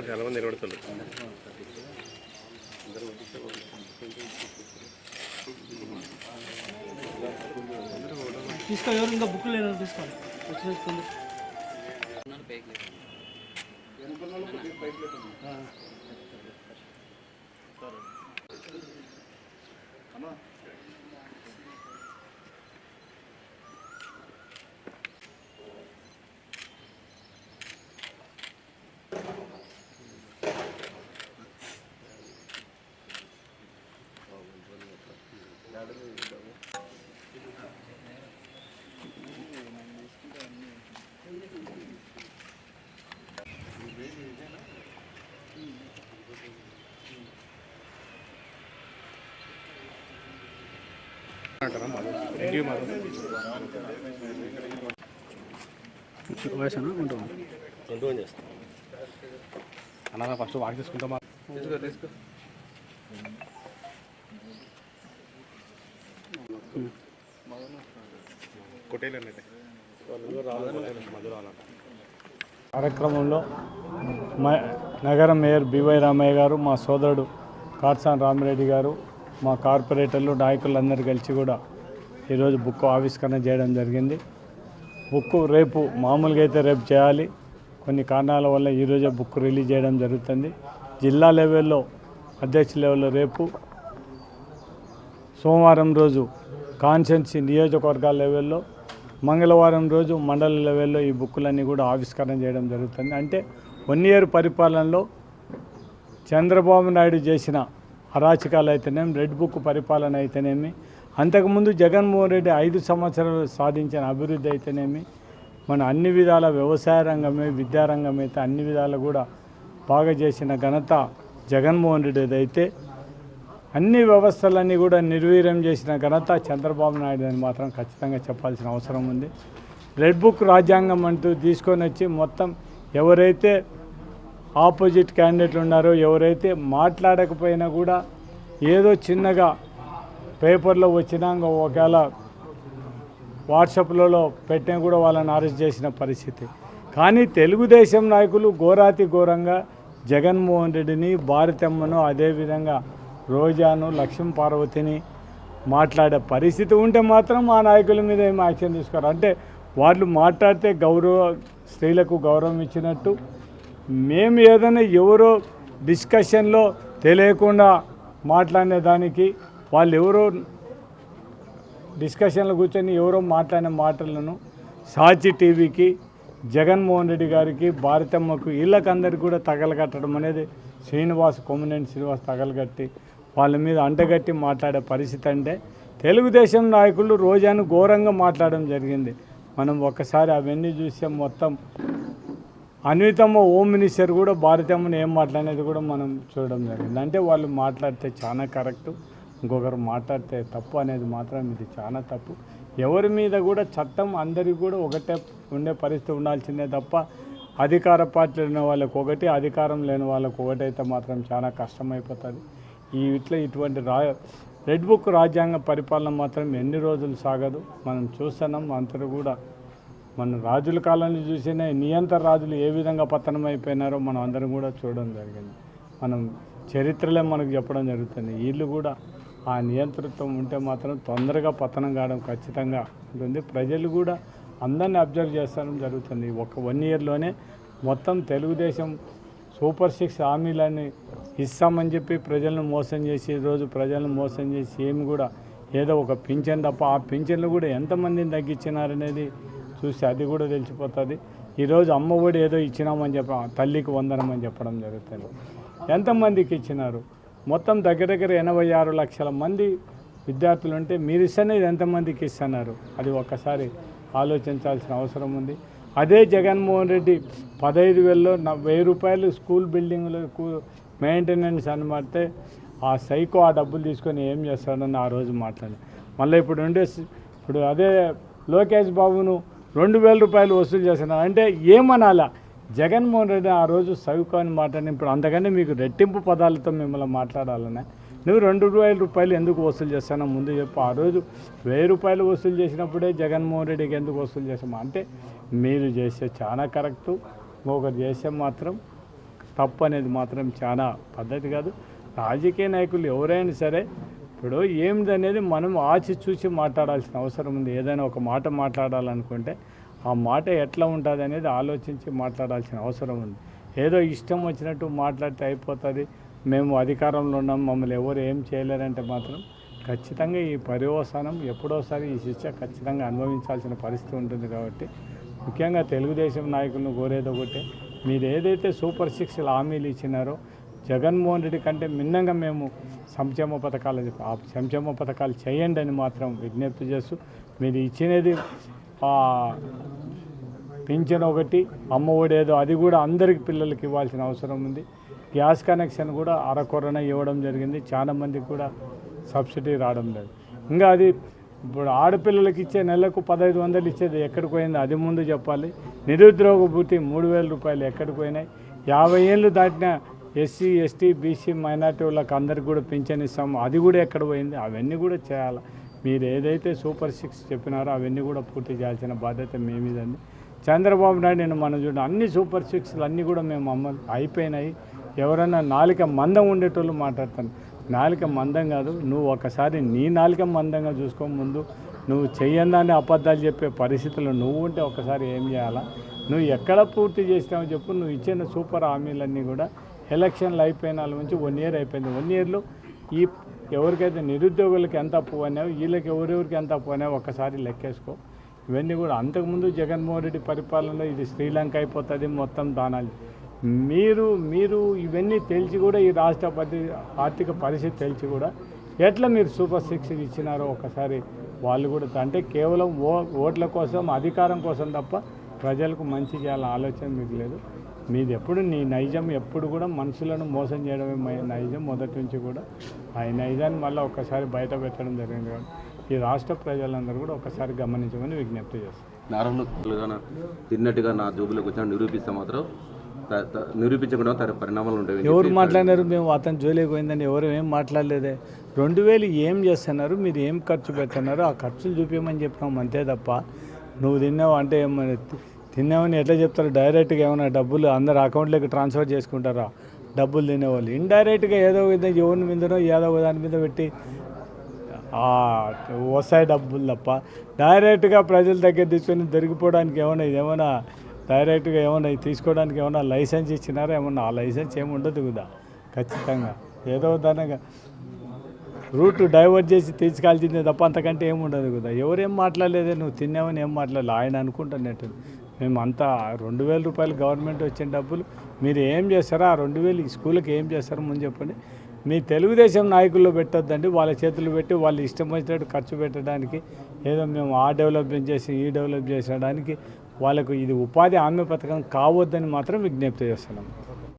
చాలా మంది నిలబడుతుంది. తీసుకో, ఎవరు ఇంకా బుక్ లేదు తీసుకోవాలి. వచ్చేస్తుంది అన్న ఫస్ట్ వాక్ తీసుకుంటామా? తీసుకో కార్యక్రమంలో నగర మేయర్ బివై రామయ్య గారు, మా సోదరుడు కాట్సాన్ రామిరెడ్డి గారు, మా కార్పొరేటర్లు నాయకులందరూ కలిసి కూడా ఈరోజు బుక్ ఆవిష్కరణ చేయడం జరిగింది. బుక్ రేపు మామూలుగా అయితే రేపు చేయాలి, కొన్ని కారణాల వల్ల ఈరోజే బుక్ రిలీజ్ చేయడం జరుగుతుంది. జిల్లా లెవెల్లో అధ్యక్ష లెవెల్లో రేపు, సోమవారం రోజు కాన్స్టిట్యున్సీ నియోజకవర్గాల లెవెల్లో, మంగళవారం రోజు మండల లెవెల్లో ఈ బుక్కులన్నీ కూడా ఆవిష్కరణ చేయడం జరుగుతుంది. అంటే 1 ఇయర్ పరిపాలనలో చంద్రబాబు నాయుడు చేసిన అరాచకాలు అయితేనేమి, రెడ్ బుక్ పరిపాలన అయితేనేమి, అంతకుముందు జగన్మోహన్ రెడ్డి 5 సంవత్సరాలు సాధించిన అభివృద్ధి అయితేనేమి, మన అన్ని విధాల వ్యవసాయ రంగమే, విద్యారంగం అయితే అన్ని విధాలు కూడా బాగా చేసిన ఘనత జగన్మోహన్ రెడ్డిది అయితే, అన్ని వ్యవస్థలన్నీ కూడా నిర్వీర్యం చేసిన ఘనత చంద్రబాబు నాయుడు అని మాత్రం ఖచ్చితంగా చెప్పాల్సిన అవసరం ఉంది. రెడ్ బుక్ రాజ్యాంగం అంటూ తీసుకొని వచ్చి మొత్తం ఎవరైతే ఆపోజిట్ క్యాండిడేట్లు ఉన్నారో, ఎవరైతే మాట్లాడకపోయినా కూడా ఏదో చిన్నగా పేపర్లో వచ్చినా ఒకవేళ వాట్సాప్లలో పెట్టినా కూడా వాళ్ళని అరెస్ట్ చేసిన పరిస్థితి. కానీ తెలుగుదేశం నాయకులు ఘోరాతి ఘోరంగా జగన్మోహన్ రెడ్డిని, భారతమ్మను, అదేవిధంగా రోజాను, లక్ష్మీ పార్వతిని మాట్లాడే పరిస్థితి ఉంటే మాత్రం ఆ నాయకుల మీద ఏం యాక్షన్ తీసుకోరు. అంటే వాళ్ళు మాట్లాడితే స్త్రీలకు గౌరవం ఇచ్చినట్టు, మేము ఏదైనా ఎవరో డిస్కషన్లో తెలియకుండా మాట్లాడిన దానికి, వాళ్ళు ఎవరో డిస్కషన్లో కూర్చొని ఎవరో మాట్లాడిన మాటలను సాక్షి టీవీకి, జగన్మోహన్ రెడ్డి గారికి, భారతమ్మకు, వీళ్ళకందరికీ కూడా తగలగట్టడం అనేది కొమ్మినేని శ్రీనివాస్ తగలగట్టి వాళ్ళ మీద అంటగట్టి మాట్లాడే పరిస్థితి. అంటే తెలుగుదేశం నాయకులు రోజాను ఘోరంగా మాట్లాడడం జరిగింది. మనం ఒక్కసారి అవన్నీ చూస్తే మొత్తం అన్వితమ్మ హోమ్ మినిస్టర్ కూడా భారతమ్మను ఏం మాట్లాడేది కూడా మనం చూడడం జరిగింది. అంటే వాళ్ళు మాట్లాడితే చాలా కరెక్టు, ఇంకొకరు మాట్లాడితే తప్పు అనేది మాత్రం ఇది చాలా తప్పు. ఎవరి మీద కూడా చట్టం అందరికీ కూడా ఒకటే ఉండే పరిస్థితి ఉండాల్సిందే తప్ప అధికార పార్టీలు ఉన్న వాళ్ళకు ఒకటి, అధికారం లేని వాళ్ళకు ఒకటైతే మాత్రం చాలా కష్టమైపోతుంది. ఇటువంటి రెడ్ బుక్ రాజ్యాంగ పరిపాలన మాత్రం ఎన్ని రోజులు సాగదు. మనం చూస్తున్నాం, అందరూ కూడా మన రాజుల కాలంలో చూసిన నియంత్రణ రాజులు ఏ విధంగా పతనం అయిపోయినారో మనం అందరం కూడా చూడడం జరిగింది. మనం చరిత్రలే మనకు చెప్పడం జరుగుతుంది. వీళ్ళు కూడా ఆ నియంతృత్వం ఉంటే మాత్రం తొందరగా పతనం కావడం ఖచ్చితంగా ఉంటుంది. ప్రజలు కూడా అందరినీ అబ్జర్వ్ చేస్తడం జరుగుతుంది. ఒక 1 ఇయర్లోనే మొత్తం తెలుగుదేశం సూపర్ 6 హామీలని ఇస్తామని చెప్పి ప్రజలను మోసం చేసి, ఈరోజు ప్రజలను మోసం చేసి ఏమి కూడా ఏదో ఒక పింఛన్ తప్ప, ఆ పింఛన్లు కూడా ఎంతమందిని తగ్గించినారనేది చూసి అది కూడా తెలిసిపోతుంది. ఈరోజు అమ్మ ఒడి ఏదో ఇచ్చినామని తల్లికి వందనమని చెప్పడం జరుగుతుంది. ఎంతమందికి ఇచ్చినారు? మొత్తం దగ్గర 86 లక్షల మంది విద్యార్థులు ఉంటే మీరు ఇస్తున్నది ఎంతమందికి ఇస్తున్నారు? అది ఒక్కసారి ఆలోచించాల్సిన అవసరం ఉంది. అదే జగన్మోహన్ రెడ్డి 15,000లో 1,000 రూపాయలు స్కూల్ బిల్డింగ్లకు మెయింటెనెన్స్ అని మాడితే ఆ సైకో ఆ డబ్బులు తీసుకొని ఏం చేస్తాడని ఆ రోజు మాట్లాడి, మళ్ళీ ఇప్పుడు అదే లోకేష్ బాబును 2,000 రూపాయలు వసూలు చేస్తున్నారు. అంటే ఏమనాలా? జగన్మోహన్ రెడ్డి ఆ రోజు సైకో అని మాట్లాడి ఇప్పుడు అంతకంటే మీకు రెట్టింపు పదాలతో మిమ్మల్ని మాట్లాడాలనే నువ్వు 2,000 రూపాయలు ఎందుకు వసూలు చేస్తానో ముందు చెప్పు. ఆ రోజు 1000 రూపాయలు వసూలు చేసినప్పుడే జగన్మోహన్ రెడ్డికి ఎందుకు వసూలు చేస్తామా అంటే మీరు చేసే చాలా కరెక్టు, ఇంకొకరు చేసే మాత్రం తప్పు అనేది మాత్రం చాలా పద్ధతి కాదు. రాజకీయ నాయకులు ఎవరైనా సరే ఇప్పుడు ఏమిదనేది మనం ఆచి చూసి మాట్లాడాల్సిన అవసరం ఉంది. ఏదైనా ఒక మాట మాట్లాడాలనుకుంటే ఆ మాట ఎట్లా ఉంటుంది అనేది ఆలోచించి మాట్లాడాల్సిన అవసరం ఉంది. ఏదో ఇష్టం వచ్చినట్టు మాట్లాడితే అయిపోతుంది, మేము అధికారంలో ఉన్నాం, మమ్మల్ని ఎవరు ఏం చేయలేరంటే మాత్రం ఖచ్చితంగా ఈ పర్యవసానం ఎప్పుడోసారి ఈ శిక్ష ఖచ్చితంగా అనుభవించాల్సిన పరిస్థితి ఉంటుంది. కాబట్టి ముఖ్యంగా తెలుగుదేశం నాయకులను కోరేది ఒకటే, మీరు ఏదైతే సూపర్ 6 హామీలు ఇచ్చినారో జగన్మోహన్ రెడ్డి కంటే మిన్నంగా మేము సంక్షేమ పథకాలు చేయండి అని మాత్రం విజ్ఞప్తి చేస్తూ, మీరు ఇచ్చినది పింఛన్ ఒకటి, అమ్మ ఒడి ఏదో అది కూడా అందరికి పిల్లలకి ఇవ్వాల్సిన అవసరం ఉంది. గ్యాస్ కనెక్షన్ కూడా అరకొరన ఇవ్వడం జరిగింది, చాలా మందికి కూడా సబ్సిడీ రావడం లేదు. ఇంకా అది ఇప్పుడు ఆడపిల్లలకి ఇచ్చే నెలకు 1,500 ఇచ్చేది ఎక్కడికి పోయింది అది ముందు చెప్పాలి. నిరుద్యోగ భృతి 3,000 రూపాయలు ఎక్కడికి పోయినాయి. 50 ఏళ్ళు దాటిన ఎస్సీ ఎస్టీ బీసీ మైనార్టీ వాళ్ళకి అందరికి కూడా పింఛన్ ఇస్తాము, అది కూడా ఎక్కడ పోయింది. అవన్నీ కూడా చేయాలి. మీరు ఏదైతే సూపర్ 6 చెప్పినారో అవన్నీ కూడా పూర్తి చేయాల్సిన బాధ్యత మీ మీదండి. చంద్రబాబు నాయుడు మనం చూడండి, అన్ని సూపర్ 6లు అన్నీ కూడా మేము అమలు అయిపోయినాయి. ఎవరైనా నాలిక మందం ఉండేటోళ్ళు మాట్లాడతాను, నాలిక మందం కాదు. నువ్వు ఒకసారి నీ నాలిక మందంగా చూసుకో. ముందు నువ్వు చెయ్యందాన్ని అబద్ధాలు చెప్పే పరిస్థితుల్లో నువ్వు ఉంటే ఒకసారి ఏం చేయాలా, నువ్వు ఎక్కడ పూర్తి చేసినావో చెప్పు. నువ్వు ఇచ్చిన సూపర్ హామీలన్నీ కూడా ఎలక్షన్లు అయిపోయిన నుంచి 1 ఇయర్ అయిపోయింది. 1 ఇయర్లో ఈ ఎవరికైతే నిరుద్యోగులకి ఎంత అప్పు అనేవో వీళ్ళకి ఎవరెవరికి ఎంత అప్పు అనేవో ఒకసారి లెక్కేసుకో. ఇవన్నీ కూడా అంతకుముందు జగన్మోహన్ రెడ్డి పరిపాలనలో ఇది శ్రీలంక అయిపోతుంది మొత్తం దానాలు. మీరు ఇవన్నీ తెలిసి కూడా ఈ రాష్ట్ర ఆర్థిక పరిస్థితి తెలిసి కూడా ఎట్లా మీరు సూపర్ 6 ఇచ్చినారో ఒకసారి వాళ్ళు కూడా అంటే కేవలం ఓట్ల కోసం అధికారం కోసం తప్ప ప్రజలకు మంచి చేయాలని ఆలోచన మీకు లేదు. మీది ఎప్పుడు నీ నైజం ఎప్పుడు కూడా మనుషులను మోసం చేయడమే నైజం మొదటి నుంచి కూడా. ఆ నైజాన్ని మళ్ళీ ఒక్కసారి బయట పెట్టడం జరిగింది. కాబట్టి ఈ రాష్ట్ర ప్రజలందరూ కూడా ఒకసారి గమనించమని విజ్ఞప్తి చేస్తారు. నారాయణ తిన్నట్టుగా నా జోబులోకి వచ్చినా నిరూపిస్తే మాత్రం నిరూపించకుండా పరిణామాలు ఉంటాయి. ఎవరు మాట్లాడినారు? మేము అతను జోలికి పోయిందని ఎవరు ఏం మాట్లాడలేదే. 2,000 ఏం చేస్తున్నారు, మీరు ఏం ఖర్చు పెడుతున్నారు, ఆ ఖర్చులు చూపించమని చెప్పినాం అంతే తప్ప నువ్వు తిన్నావు అంటే ఏమన్నా తిన్నామని ఎట్లా చెప్తారు? డైరెక్ట్గా ఏమైనా డబ్బులు అందరు అకౌంట్లోకి ట్రాన్స్ఫర్ చేసుకుంటారా డబ్బులు తినేవాళ్ళు? ఇండైరెక్ట్గా ఏదో విధంగా ఎవరి మీదనో ఏదో దాని మీద పెట్టి వస్తాయి డబ్బులు తప్ప డైరెక్ట్గా ప్రజల దగ్గర తీసుకొని దొరికిపోవడానికి ఏమైనా డైరెక్ట్గా ఏమన్నా తీసుకోవడానికి ఏమన్నా లైసెన్స్ ఇచ్చినారా? ఏమన్నా ఆ లైసెన్స్ ఏమి ఉండదు కదా. ఖచ్చితంగా ఏదో దానిగా రూట్ డైవర్ట్ చేసి తీసుకెళ్తుంది తప్ప అంతకంటే ఏమి ఉండదు కదా. ఎవరేం మాట్లాడలేదే, నువ్వు తిన్నావని ఏం మాట్లాడలేదు ఆయన అనుకుంటున్నట్టు. మేము అంతా 2,000 రూపాయలు గవర్నమెంట్ వచ్చిన డబ్బులు మీరు ఏం చేస్తారో ఆ 2,000 ఈ స్కూల్కి ఏం చేస్తారో ముందు చెప్పండి. మీ తెలుగుదేశం నాయకుల్లో పెట్టొద్దండి, వాళ్ళ చేతులు పెట్టి వాళ్ళు ఇష్టం వచ్చినట్టు ఖర్చు పెట్టడానికి ఏదో మేము ఆ డెవలప్మెంట్ చేసి ఈ డెవలప్ చేసడానికి వాళ్ళకు ఇది ఉపాధి హామీ పథకం కావద్దని మాత్రం విజ్ఞప్తి చేస్తున్నాం.